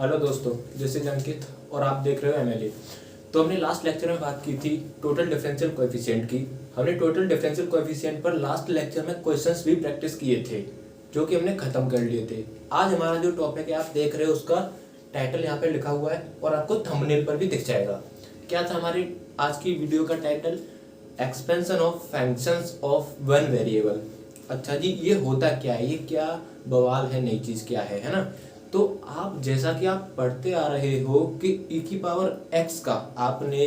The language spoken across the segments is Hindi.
हेलो दोस्तों, दिस इज अंकित और आप देख रहे हो एमएलए। तो हमने लास्ट लेक्चर में बात की थी टोटल डिफरेंशियल कोएफिशिएंट की। हमने टोटल डिफरेंशियल कोएफिशिएंट पर लास्ट लेक्चर में क्वेश्चंस भी प्रैक्टिस किए थे जो कि हमने खत्म कर लिए थे। आज हमारा जो टॉपिक है आप देख रहे हो उसका टाइटल यहाँ पे लिखा हुआ है और आपको थंबनेल पर भी दिख जाएगा। क्या था हमारी आज की वीडियो का title? Expansion of functions of one variable. अच्छा जी, ये होता क्या है, ये क्या बवाल है, नई चीज क्या है ना? तो आप जैसा कि आप पढ़ते आ रहे हो कि e की पावर x का आपने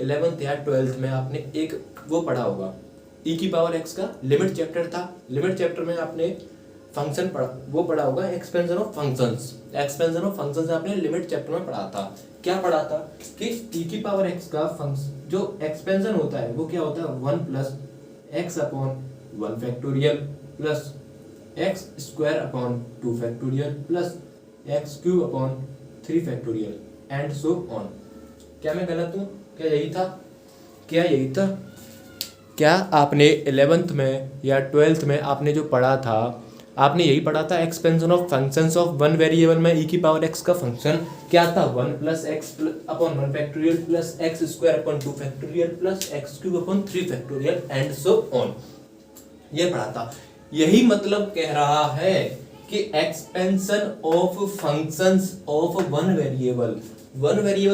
11th या 12th में आपने एक वो पढ़ा होगा। e की पावर x का लिमिट चैप्टर था। लिमिट चैप्टर में आपने फंक्शन पढ़ा होगा, expansion of functions. Expansion of functions आपने लिमिट चैप्टर में पढ़ा था। क्या पढ़ा था कि e की पावर x का फंक्शन जो एक्सपेंशन होता है वो क्या होता है, 1 plus x upon 1 factorial plus x square upon 2 factorial plus x cube upon 3 factorial and so on. क्या मैं गलत हूँ? क्या यही था? क्या आपने 11th में या 12th में आपने जो पढ़ा था, आपने यही पढ़ा था expansion of functions of one variable में e की पावर x का फंक्शन क्या था, 1 plus x upon 1 factorial plus x square upon 2 factorial plus x cube upon 3 factorial and so on. ये पढ़ा था। यही मतलब कह रहा है कि expansion of functions of one variable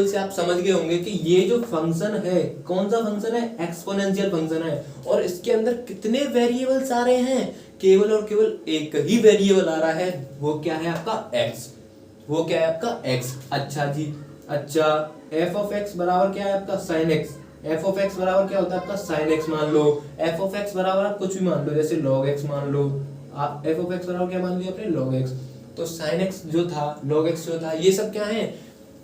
से आप समझ गए होंगे कि ये जो फंक्शन है कौन सा फंक्शन है, एक्सपोनेंशियल फंक्शन है। और इसके अंदर कितने वेरिएबल्स आ रहे हैं? केवल और केवल एक ही वेरिएबल आ रहा है, वो क्या है आपका x। अच्छा जी, अच्छा f ऑफ x बराबर क्या है आपका sin x। f of x बराबर क्या होता है आपका sin x मान लो। f ऑफ x बराबर आप कुछ भी मान लो, जैसे log x मान लो। आप f ऑफ x बराबर क्या मान लिया आपने, log x। तो sin x जो था, log x जो था, ये सब क्या है,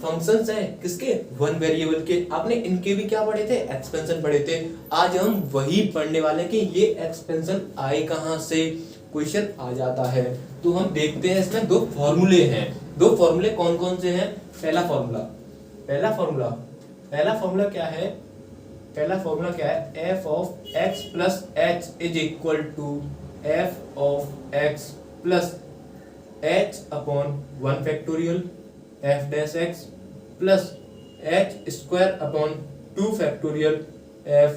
फंक्शंस हैं किसके, वन वेरिएबल के। आपने इनके भी क्या पढ़े थे, एक्सपेंशन पढ़े थे। आज हम वही पढ़ने वाले कि ये एक्सपेंशन आए कहां से, क्वेश्चन आ जाता है। तो हम देखते हैं, इसमें दो फॉर्मूले हैं। दो फॉर्मूले कौन कौन से हैं? पहला फॉर्मूला क्या है, f of x plus h is equal to f of x plus h upon 1 factorial f dash x plus h square upon 2 factorial f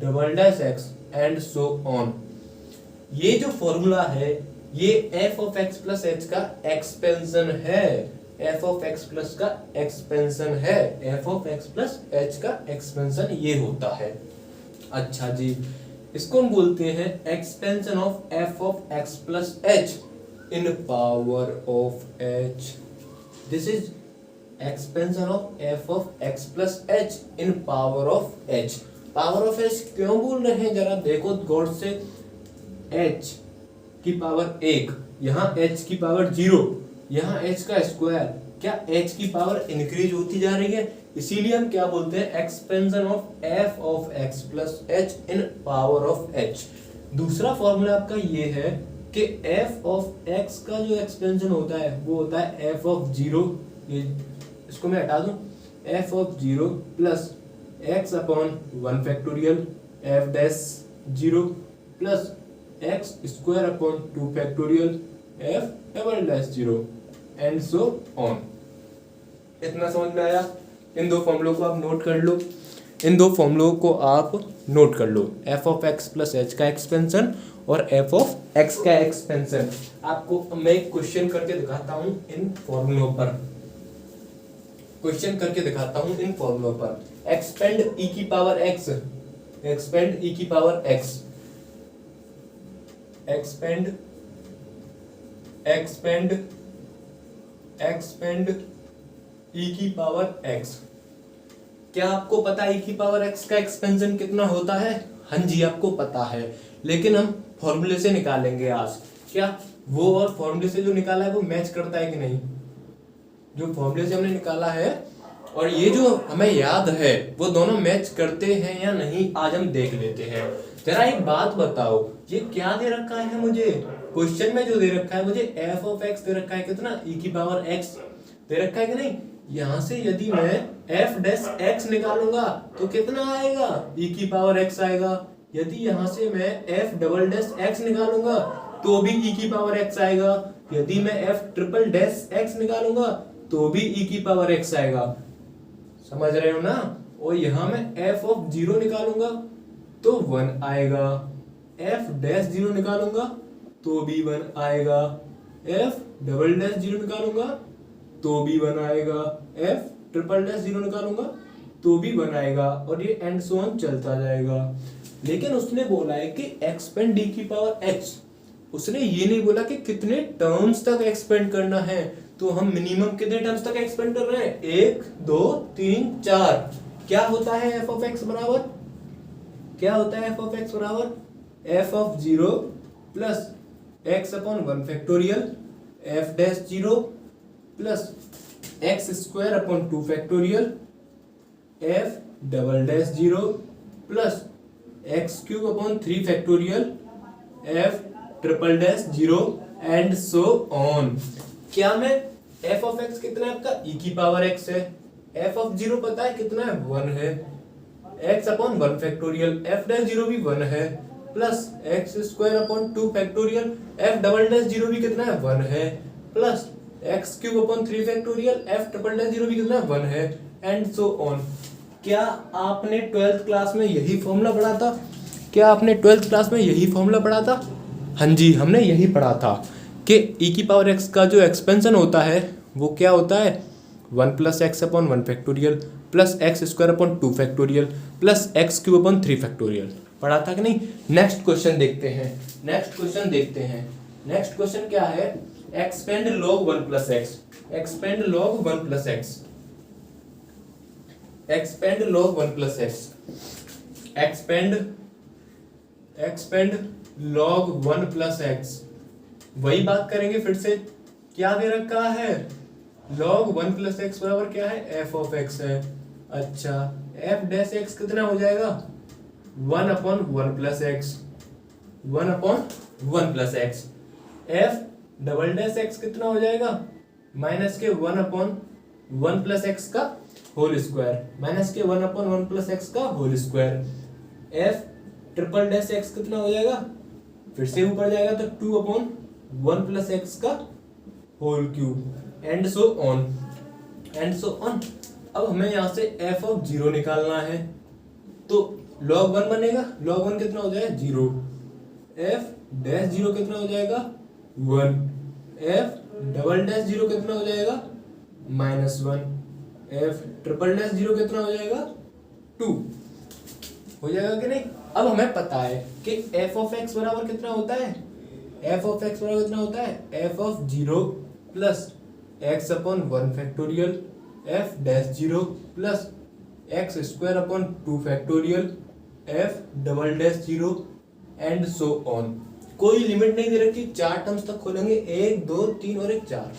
double dash x and so on. ये जो फॉर्मूला है ये f of x plus h का एक्सपेंशन है। f ऑफ x प्लस का एक्सपेंशन है, f of x plus h का एक्सपेंशन ये होता है। अच्छा जी, इसको हम बोलते हैं expansion of f of x plus h in power of h। This is expansion of f of x plus h in power of h। Power of h क्यों बोल रहे हैं, जरा देखो गौर से। h की पावर 1, यहाँ h की पावर 0, यहाँ h का स्क्वायर, क्या h की पावर इंक्रीज होती जा रही है, इसीलिए हम क्या बोलते हैं, expansion of f of x plus h in power of h। दूसरा फॉर्मूला आपका ये है कि f ऑफ x का जो एक्सपेंशन होता है वो होता है f ऑफ 0, ये इसको मैं हटा दूं, f of 0 plus x upon 1 factorial f dash 0 plus x square upon 2 factorial f double dash 0 and so on. इतना समझ में आया? इन दो फॉर्मूलों को आप नोट कर लो, f of x plus h का एक्सपेंशन और f ऑफ x का एक्सपेंशन। आपको मैं एक क्वेश्चन करके दिखाता हूं इन फॉर्मूलों पर। एक्सपेंड e की पावर x, एक्सपेंड e की पावर x, एक्सपेंड e की पावर x। क्या आपको पता है e की पावर x का एक्सपेंशन कितना होता है? हाँ जी, आपको पता है, लेकिन हम फॉर्मूले से निकालेंगे आज। क्या वो और फॉर्मूले से जो निकाला है वो मैच करता है कि नहीं? जो फॉर्मूले से हमने निकाला है और ये जो हमें याद है वो दोनों मैच करते हैं या नहीं, आज हम देख लेते हैं। जरा एक बात बताओ, ये क्या दे रखा है मुझे? क्वेश्चन में जो दे रखा है मुझे f ऑफ x दे रखा है, कितना, e की पावर x दे रखा है कि नहीं? यहाँ से यदि मैं f डैश x निकालूंगा तो कितना आएगा, e की पावर x आएगा। यदि यहाँ से मैं f डबल डैश x निकालूंगा तो भी e की पावर x आएगा। यदि मैं f ट्रिपल डैश x निकालूंगा तो भी e की पावर x आएगा, समझ रहे हो ना। और यहां मैं f ऑफ 0 निकालूंगा तो 1 आएगा, f डैश 0 निकालूंगा तो भी 1 आएगा, f डबल डैश 0 निकालूंगा तो भी 1 आएगा, f ट्रिपल डैश 0 निकालूंगा तो भी 1 आएगा, और ये एंड सो ऑन चलता जाएगा। लेकिन उसने बोला है कि एक्सपेंड d की पावर h, उसने ये नहीं बोला कि कितने टर्म्स तक एक्सपेंड करना है। तो हम मिनिमम कितने टर्म्स तक एक्सपेंड कर रहे हैं, 1 2 3 4। क्या होता है f ऑफ x बराबर, क्या होता है f ऑफ x बराबर f of 0 plus x upon 1 factorial f dash 0 plus x square upon 2 factorial f double dash 0 plus x cube upon 3 factorial f triple dash 0 and so on. क्या मैं f ऑफ x कितना है आपका e की पावर x है, f ऑफ 0 पता है कितना है 1 है, x upon 1 factorial f dash 0 भी 1 है, plus x square upon 2 factorial f double dash 0 भी कितना है 1 है, plus x cube upon 3 factorial f triple dash 0 भी कितना है 1 है, एंड सो ऑन। क्या आपने 12th क्लास में यही फॉर्मूला पढ़ा था, क्या आपने 12th क्लास में यही फॉर्मूला पढ़ा था? हाँ जी, हमने यही पढ़ा था कि e की पावर x का जो एक्सपेंशन होता है वो क्या होता है 1 plus x upon 1 factorial plus x square upon 2 factorial plus x cube upon 3 factorial. पढ़ा था कि नहीं। नेक्स्ट क्वेश्चन देखते हैं, नेक्स्ट क्वेश्चन देखते हैं। नेक्स्ट क्वेश्चन क्या है, expand log 1 plus x, expand log 1 plus x, expand log 1 plus x, expand log 1 plus x. वही बात करेंगे फिर से, क्या दे रखा है log 1 प्लस एक्स बराबर क्या है f ऑफ x है। अच्छा f डैश x कितना हो जाएगा 1 upon 1 plus x, 1 upon 1 plus x. f double dash x कितना हो जाएगा माइनस के 1 अपॉन 1 प्लस एक्स का होल स्क्वायर, माइनस के 1 अपॉन 1 प्लस एक्स का whole square. f triple dash x कितना हो जाएगा, फिर से ऊपर जाएगा तो 2 अपॉन 1 प्लस एक्स का whole cube, and so on, and so on. अब हमें यहाँ से f ऑफ 0 निकालना है, तो log 1 बनेगा, log 1 कितना हो जाएगा 0, f डैश 0 कितना हो जाएगा 1, f डबल डैश 0 कितना हो जाएगा -1, f ट्रिपल डैश 0 कितना हो जाएगा 2, हो जाएगा कि नहीं। अब हमें पता है कि f ऑफ x बराबर कितना होता है, f ऑफ x बराबर कितना होता है f of 0 plus x upon 1 factorial f dash 0 plus x square upon 2 factorial f double dash 0 and so on. कोई लिमिट नहीं दे रखी, 4 टर्म्स तक खोलेंगे, 1 2 3 और 1 4।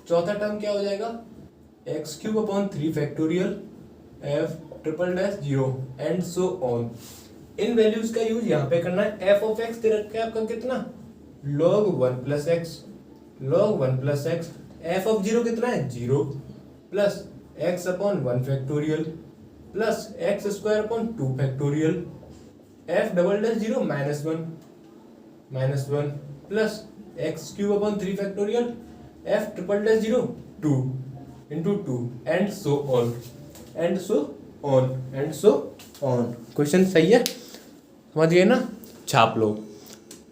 चौथा टर्म क्या हो जाएगा x cube upon 3 factorial f triple dash 0 and so on. In values का यूज यहाँ पे करना है। f ऑफ x दे रखा है आपका कितना log 1 plus x, log 1 plus x, f of 0 कितना है 0 plus x upon 1 factorial plus x square upon 2 factorial f double dash 0 -1 plus x cube upon 3 factorial f triple dash 0 2 into 2 and so on, and so on, and so on. Question सही है, समझ गए ना, छाप लो,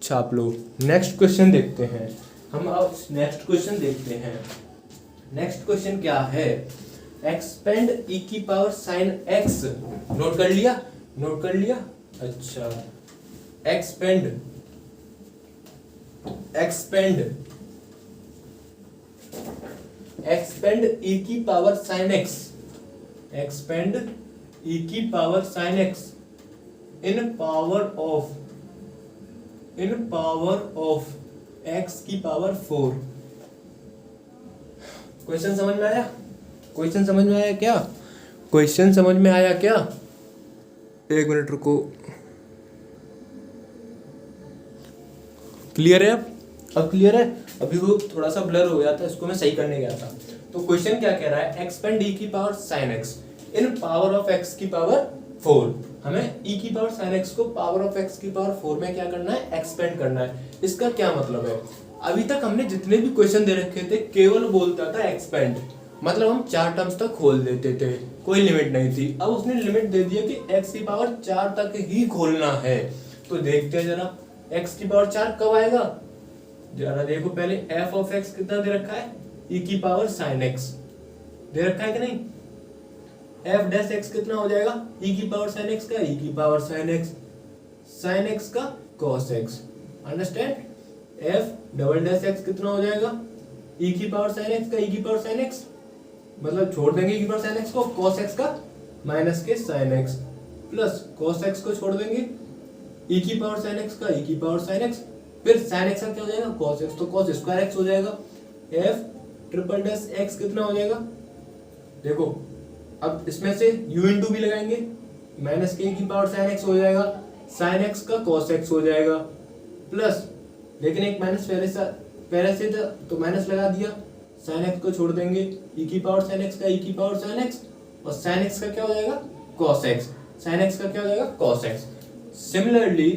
छाप लो। नेक्स्ट क्वेश्चन देखते हैं हम, अब नेक्स्ट क्वेश्चन देखते हैं। नेक्स्ट क्वेश्चन क्या है, एक्सपेंड e की पावर साइन x। नोट कर लिया, नोट कर लिया। अच्छा एक्सपेंड, एक्सपेंड, एक्सपेंड e की power sine x, expand e की power sine x in power of, in power of x की पावर 4। क्वेश्चन समझ में आया, क्वेश्चन समझ में आया क्या, क्वेश्चन समझ में आया क्या? एक मिनट रुको, क्लियर है अब क्लियर है। अभी वो थोड़ा सा ब्लर हो गया था, इसको मैं सही करने गया था। तो क्वेश्चन क्या कह रहा है, एक्सपेंड e की power sine x in power of x की पावर 4। हमें e की पावर साइन x को पावर ऑफ x की पावर 4 में क्या करना है, एक्सपेंड करना है। इसका क्या मतलब है, अभी तक हमने जितने भी क्वेश्चन दे रखे थे केवल बोलता था एक्सपेंड, मतलब हम 4 टर्म्स तक खोल देते थे, कोई लिमिट नहीं थी। अब उसने लिमिट दे दी है कि x की पावर 4 तक ही खोलना है। तो देखते हैं जरा x की पावर 4 कब आएगा। जरा देखो पहले f ऑफ x कितना दे रखा है, e की पावर sin x दे रखा है कि नहीं। f डैश x कितना हो जाएगा, e की पावर sin x का e की पावर sin x का cos x। Understand. f double dash x कितना हो जाएगा, e की पावर sin x का e की पावर sin x, मतलब छोड़ देंगे e की पावर sin x को, cos x का माइनस के sin x plus cos x को छोड़ देंगे e की पावर sin x का e की पावर sin x, फिर sin x का क्या हो जाएगा cos x, तो cos स्क्वायर x हो जाएगा। f ट्रिपल डैश x कितना हो जाएगा, देखो अब इसमें से u इंटू भी लगाएंगे, माइनस के की पावर sin x हो जाएगा, sin x का cos x हो जाएगा प्लस, लेकिन एक माइनस पहले से था तो माइनस लगा दिया, sin x को छोड़ देंगे e की पावर sin x का e की पावर sin x, और sin x का क्या हो जाएगा cos x, sin x का क्या हो जाएगा cos x। Similarly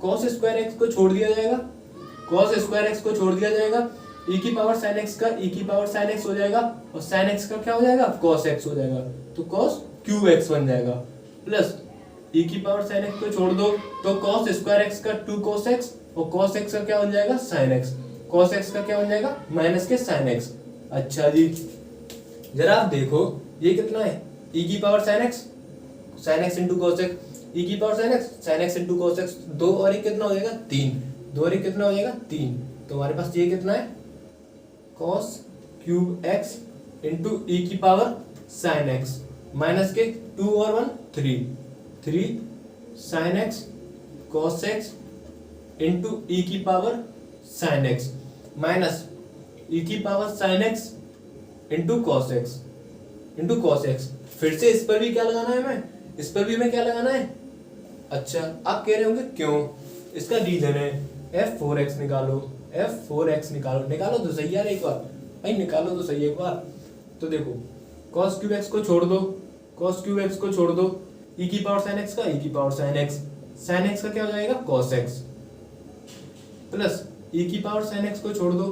cos square x को छोड़ दिया जाएगा, cos स्क्वायर x को छोड़ दिया जाएगा, e की पावर sin x का e की पावर sin x हो जाएगा, और sin x का क्या हो जाएगा cos x हो जाएगा, तो cos क्यूब x बन जाएगा प्लस e की पावर sin x को छोड़ दो तो cos स्क्वायर x का 2 cos x, और cos x का क्या बन जाएगा sin x, cos x का क्या बन जाएगा माइनस के sin x। अच्छा जी, जरा आप देखो ये कितना है, e की power sin x into cos x, e की power sin x into cos x, 2 और 1 कितना हो जाएगा 3, 2 और 1 कितना हो जाएगा 3, तो हमारे पास ये कितना है cos cube x into e की पावर sin x माइनस के 2 और 1 3 sin x cos x into e की power sin x minus e की power sin x into cos x। फिर से इस पर भी क्या लगाना है, मैं इस पर भी हमें क्या लगाना है। अच्छा आप कह रहे होंगे क्यों, इसका रीजन है f4x निकालो, f4x निकालो तो सही यार एक बार भाई, निकालो तो सही एक बार। तो देखो cos क्यूब x को छोड़ दो, cos क्यूब x को छोड़ दो, e की पावर sin x का e की पावर sin x का क्या हो जाएगा cos x प्लस e की पावर sin x को छोड़ दो,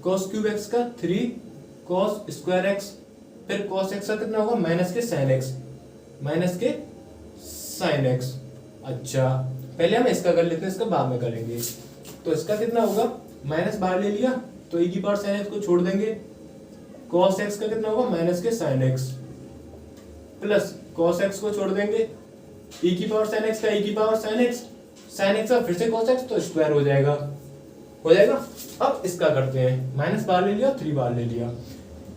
cos क्यूब x का 3 cos स्क्वायर x, फिर cos x का कितना होगा माइनस के sin x। अच्छा पहले हम इसका कर लेते हैं, इसका बाद में करेंगे। तो इसका कितना होगा, माइनस बाहर ले लिया तो e की पावर sin x को छोड़ देंगे, cos x का कितना होगा माइनस के sin x plus cos x को छोड़ देंगे, e की पावर sin x का e की पावर sin x का फिर से cos x, तो स्क्वायर हो जाएगा। अब इसका करते हैं, माइनस बाहर ले लिया 3 बाहर ले लिया,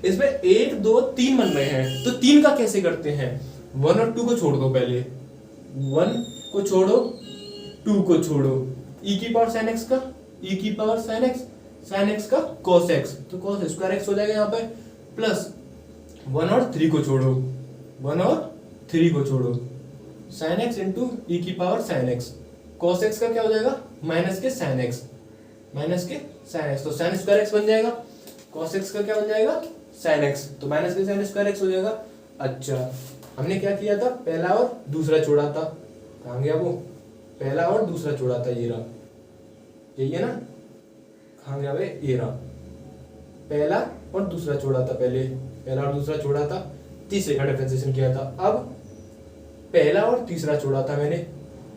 इसमें 1 2 3 बन रहे हैं, तो 3 का कैसे करते हैं, 1 और 2 को छोड़ दो, पहले 1 को छोड़ो 2 को छोड़ो, e की पावर sin x का e की पावर sin x का cos x, तो cos स्क्वायर x हो जाएगा यहाँ पे प्लस 1 और 3 को छोड़ो, 1 और 3 को छोड़ो, sin x इंटू e की power sin x, cos x का क्या हो जाएगा माइनस के sin x तो sin स्क्वायर x बन जाएगा, cos x का क्या बन जाएगा sin x, तो माइनस के sin स्क्वायर x हो जाएगा। अच्छा हमने क्या किया था, पहला और दूसरा छोड़ा था, कहाँ गया वो, पहला और दूसरा छोड़ा था, ये रहा, यही है ना, कहाँ गया भाई, ये रहा, पहला और दूसरा छोड़ा था, पहला और दूसरा छोड़ा था, तीसरे का डिफरेंशिएशन किया था। अब पहला और तीसरा छोड़ा था मैंने,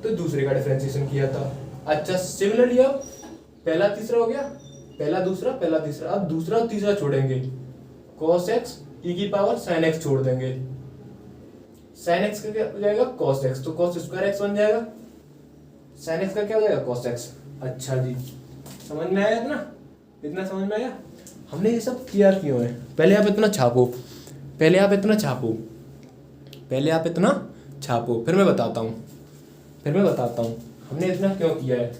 तो दूसरे का डिफरेंशिएशन किया था। अच्छा सिमिलरली अब पहला तीसरा हो गया, पहला दूसरा पहला तीसरा, अब दूसरा और तीसरा छोड़ेंगे, cos x e की पावर sin x छोड़ देंगे, sin x का क्या हो जाएगा cos x, तो cos स्क्वायर x बन जाएगा, sin x का क्या हो जाएगा cos x। अच्छा जी समझ में आया, इतना समझ में आया। हमने ये सब किया क्यों है, पहले आप इतना छापो, फिर मैं बताता हूँ हमने इतना क्यों किया है।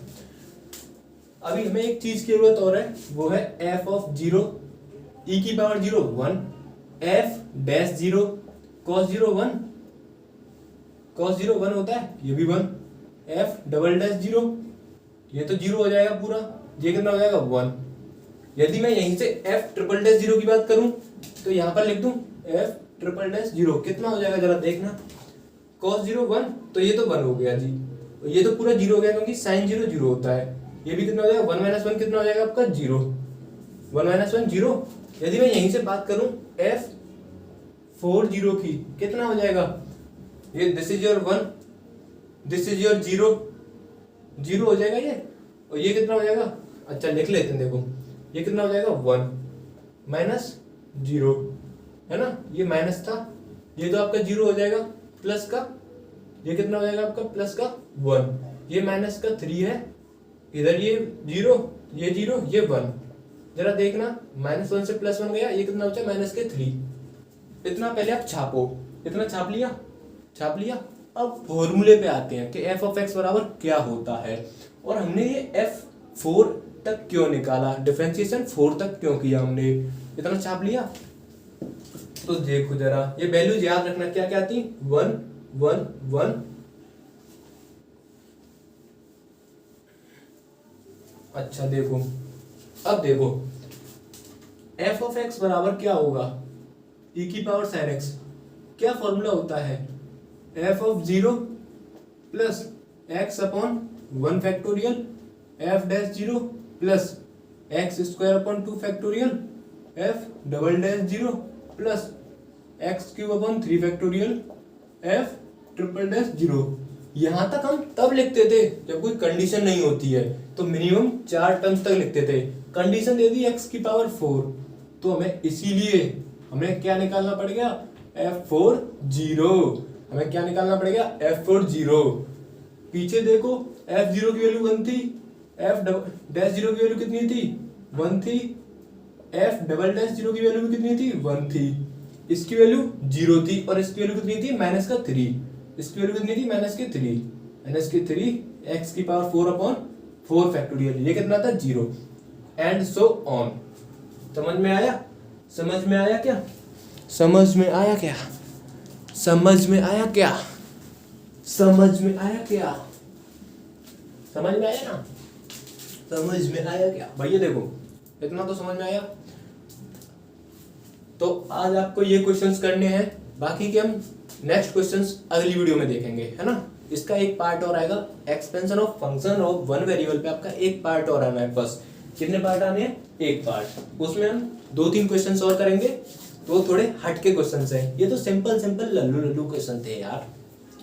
अभी हमें एक चीज की जरूरत और है, वो है f ऑफ 0 e की पावर 0 1, f डैश 0 cos 0 1 होता है, ये भी 1, f डबल डैश 0, ये तो 0 हो जाएगा पूरा, ये कितना हो जाएगा 1। यदि मैं यहीं से f ट्रिपल डैश 0 की बात करूं तो यहाँ पर लिख दूं f ट्रिपल डैश 0 कितना हो जाएगा, जरा देखना, cos 0 1, तो ये तो 1 हो गया जी, ये तो पूरा 0 हो गया क्योंकि sin 0 0 होता है, ये भी कितना हो जाएगा 1 - 1 कितना हो जाएगा आपका 0, 1 - 1 0, यदि मैं यहीं से बात करूं F40 की, कितना हो जाएगा ये, this is your 1, this is your 0, 0 हो जाएगा ये, और ये कितना हो जाएगा, अच्छा लिख लेते हैं, देखो ये कितना हो जाएगा 1 माइनस 0, है ना, ये माइनस था, ये तो आपका 0 हो जाएगा, प्लस का ये कितना हो जाएगा आपका, प्लस का 1, ये माइनस का 3 है, इधर ये 0, ये 0, ये 1, जरा देखना -1 से +1 गया, ये कितना बचा माइनस के 3। इतना पहले आप छापो, इतना छाप लिया, छाप लिया। अब फॉर्मूले पे आते हैं कि f ऑफ x बराबर क्या होता है, और हमने ये f4 तक क्यों निकाला, डिफरेंशिएशन 4 तक क्यों किया हमने, इतना छाप लिया। तो देखो जरा ये वैल्यूज याद रखना क्या क्या थी, 1 1 1, अच्छा देखो अब देखो f ऑफ x बराबर क्या होगा, e की पावर sin x, क्या फॉर्मूला होता है, f of 0 plus x upon 1 factorial f dash 0 plus x square upon 2 factorial f double dash 0 plus x cube upon 3 factorial f triple dash 0। यहाँ तक हम तब लिखते थे जब कोई कंडीशन नहीं होती है, तो मिनिमम 4 टर्म्स तक लिखते थे। कंडीशन दे दी x की पावर 4, तो हमें इसीलिए हमें क्या निकालना पड़ेगा, F40, हमें क्या निकालना पड़ेगा, F40। पीछे देखो F0 की वैल्यू 1 थी, F डैश 0 की वैल्यू कितनी थी, 1 थी, F डबल डैश 0 की वैल्यू कितनी थी, 1 थी, इसकी वैल्यू 0 थी, और इसकी वैल्यू कितनी थी, माइनस का 3, इसकी वैल्यू कितनी थी, माइनस के 3, माइनस के 3, x की पावर 4 अपॉन 4 फैक्टोरियल, ये कितना था 0, एंड सो ऑन। समझ में आया, समझ में आया क्या, समझ में आया क्या, समझ में आया क्या, समझ में आया क्या, समझ में आया ना, समझ में आया क्या भैया, देखो इतना तो समझ में आया। तो आज आपको ये क्वेश्चंस करने हैं, बाकी के हम नेक्स्ट क्वेश्चंस अगली वीडियो में देखेंगे, है ना। इसका एक पार्ट और आएगा, expansion of function of one variable पे आपका एक पार्ट और आना है, बस कितने पार्ट आने हैं, एक पार्ट, उसमें हम 2-3 क्वेश्चंस और करेंगे, तो थोड़े हटके क्वेश्चंस हैं, ये तो simple simple Lallu Lallu question थे यार,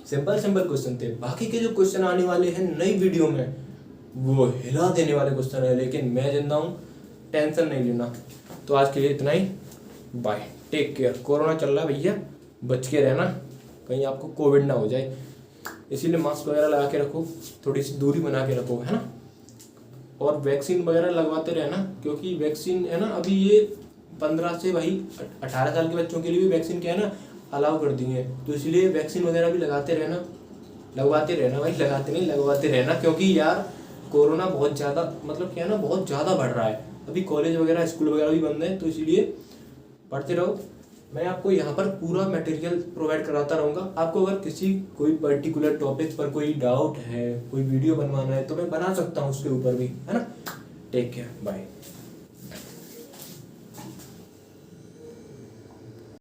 सिंपल सिंपल क्वेश्चन थे। बाकी के जो क्वेश्चन आने वाले हैं नई वीडियो में वो हिला देने वाले क्वेश्चन है, लेकिन मैं जिंदा हूँ, टेंशन नहीं लेना। तो आज के लिए इतना ही, बाय, टेक केयर। कोरोना चल रहा है भैया, बच के रहना, कहीं आपको कोविड ना हो जाए, इसीलिए मास्क वगैरह लगा के रखो, थोड़ी सी दूरी बना के रखो, है ना, और वैक्सीन वगैरह लगवाते रहना, क्योंकि वैक्सीन है ना, अभी ये 15 से भाई 18 साल के बच्चों के लिए भी वैक्सीन क्या है ना अलाउ कर दी है, तो इसलिए वैक्सीन वगैरह भी लगाते रहना, लगवाते रहना भाई, लगाते नहीं लगवाते रहना, क्योंकि यार कोरोना बहुत ज़्यादा मतलब क्या है ना, बहुत ज़्यादा बढ़ रहा है। अभी कॉलेज वगैरह स्कूल वगैरह भी बंद है, तो इसलिए पढ़ते रहो। मैं आपको यहाँ पर पूरा मटेरियल प्रोवाइड कराता रहूँगा। आपको अगर किसी कोई पर्टिकुलर टॉपिक पर कोई डाउट है, कोई वीडियो बनवाना है, तो मैं बना सकता हूँ उसके ऊपर भी, है ना। Take care, bye.